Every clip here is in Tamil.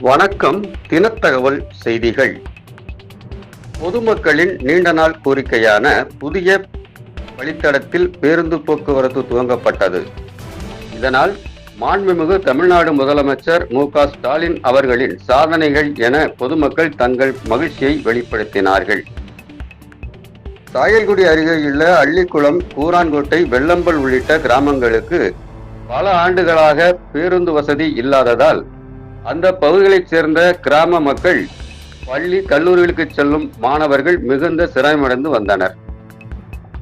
வணக்கம். தினத்தகவல் செய்திகள். பொதுமக்களின் நீண்ட நாள் கோரிக்கையான புதிய வழித்தடத்தில் பேருந்து போக்குவரத்து துவங்கப்பட்டது. இதனால் மாண்புமிகு தமிழ்நாடு முதலமைச்சர் மு.க.ஸ்டாலின் அவர்களின் சாதனைகள் என பொதுமக்கள் தங்கள் மகிழ்ச்சியை வெளிப்படுத்தினார்கள். சாயல்குடி அருகேயுள்ள அள்ளிக்குளம், கூரான்கோட்டை, வெள்ளம்பல் உள்ளிட்ட கிராமங்களுக்கு பல ஆண்டுகளாக பேருந்து வசதி இல்லாததால் அந்த பகுதிகளைச் சேர்ந்த கிராம மக்கள், பள்ளி கல்லூரிகளுக்கு செல்லும் மாணவர்கள் மிகுந்த சிரமமடைந்து வந்தனர்.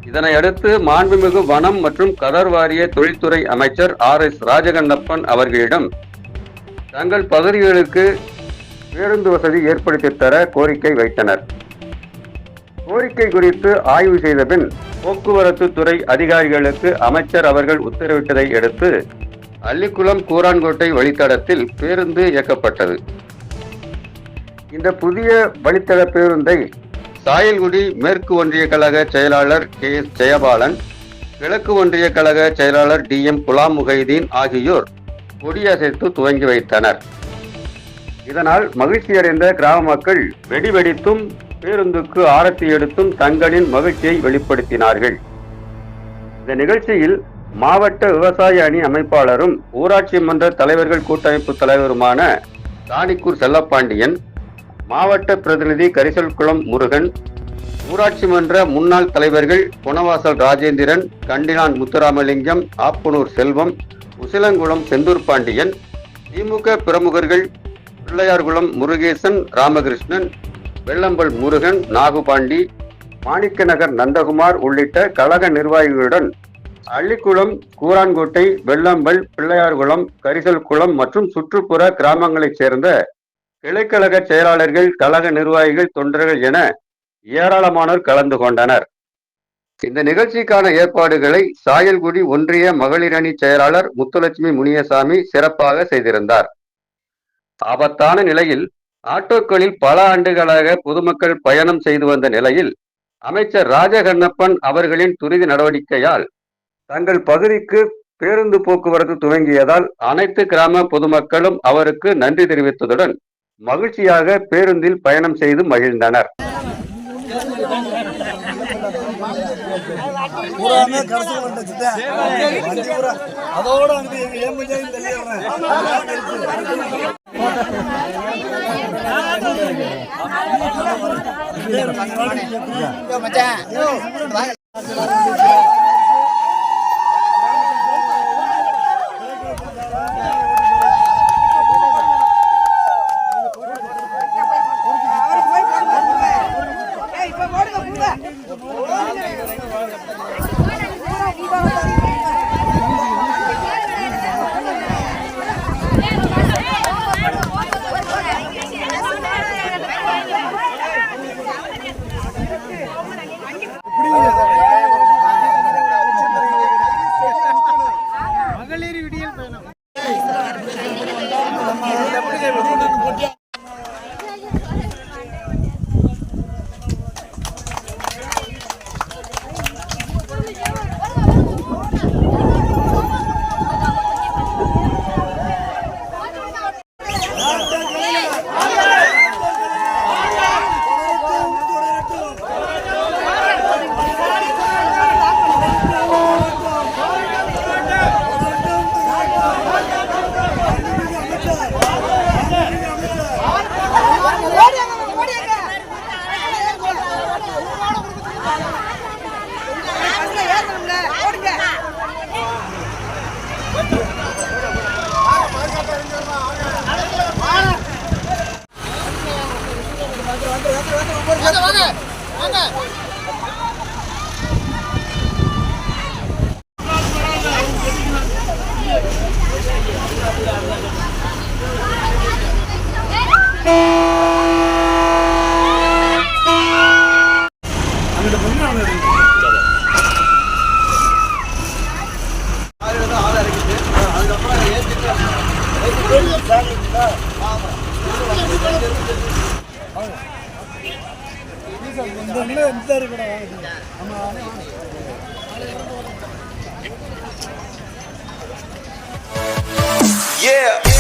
இதனையடுத்து மாண்புமிகு வனம் மற்றும் கதர் வாரிய தொழில்துறை அமைச்சர் R.S. ராஜகண்ணப்பன் அவர்களிடம் தங்கள் பகுதிகளுக்கு பேருந்து வசதி ஏற்படுத்தி தர கோரிக்கை வைத்தனர். கோரிக்கை குறித்து ஆய்வு செய்த பின் போக்குவரத்து துறை அதிகாரிகளுக்கு அமைச்சர் அவர்கள் உத்தரவிட்டதை அடுத்து அள்ளிக்குளம், கூரான்கோட்டை வழித்தடத்தில் பேருந்து இயக்கப்பட்டது. இந்த புதிய வழித்தட பேருந்தை சாயல்குடி மேற்கு ஒன்றிய கழக செயலாளர் K.S. ஜெயபாலன், கிழக்கு ஒன்றிய கழக செயலாளர் D.M. குலாம் முகைதீன் ஆகியோர் கொடியசைத்து துவங்கி வைத்தனர். இதனால் மகிழ்ச்சியடைந்த கிராம மக்கள் வெடி வெடித்தும் பேருந்துக்கு ஆரத்தி எடுத்தும் தங்களின் மகிழ்ச்சியை வெளிப்படுத்தினார்கள். இந்த நிகழ்ச்சியில் மாவட்ட விவசாய அணி அமைப்பாளரும் ஊராட்சி மன்ற தலைவர்கள் கூட்டமைப்பு தலைவருமான தானிக்கூர் செல்லப்பாண்டியன், மாவட்ட பிரதிநிதி கரிசல்குளம் முருகன், ஊராட்சி மன்ற முன்னாள் தலைவர்கள் குணவாசல் ராஜேந்திரன், கண்டினான் முத்துராமலிங்கம், ஆப்பனூர் செல்வம், உசிலங்குளம் செந்தூர் பாண்டியன், திமுக பிரமுகர்கள் பிள்ளையார்குளம் முருகேசன், ராமகிருஷ்ணன், வெள்ளம்பல் முருகன், நாகுபாண்டி, மாணிக்கநகர் நந்தகுமார் உள்ளிட்ட கழக நிர்வாகிகளுடன் அள்ளிக்குளம், கூரான்கோட்டை, வெள்ளம்பல், பிள்ளையார்குளம், கரிசல்குளம் மற்றும் சுற்றுப்புற கிராமங்களைச் சேர்ந்த கிளைக்கழக செயலாளர்கள், கழக நிர்வாகிகள், தொண்டர்கள் என ஏராளமானோர் கலந்து கொண்டனர். இந்த நிகழ்ச்சிக்கான ஏற்பாடுகளை சாயல்குடி ஒன்றிய மகளிர் அணி செயலாளர் முத்துலட்சுமி முனியசாமி சிறப்பாக செய்திருந்தார். ஆபத்தான நிலையில் ஆட்டோக்களில் பல ஆண்டுகளாக பொதுமக்கள் பயணம் செய்து வந்த நிலையில் அமைச்சர் ராஜகண்ணப்பன் அவர்களின் துரித நடவடிக்கையால் தங்கள் பகுதிக்கு பேருந்து போக்குவரத்து துவங்கியதால் அனைத்து கிராம பொதுமக்களும் அவருக்கு நன்றி தெரிவித்ததுடன் மகிழ்ச்சியாக பேருந்தில் பயணம் செய்து மகிழ்ந்தனர். Yeah.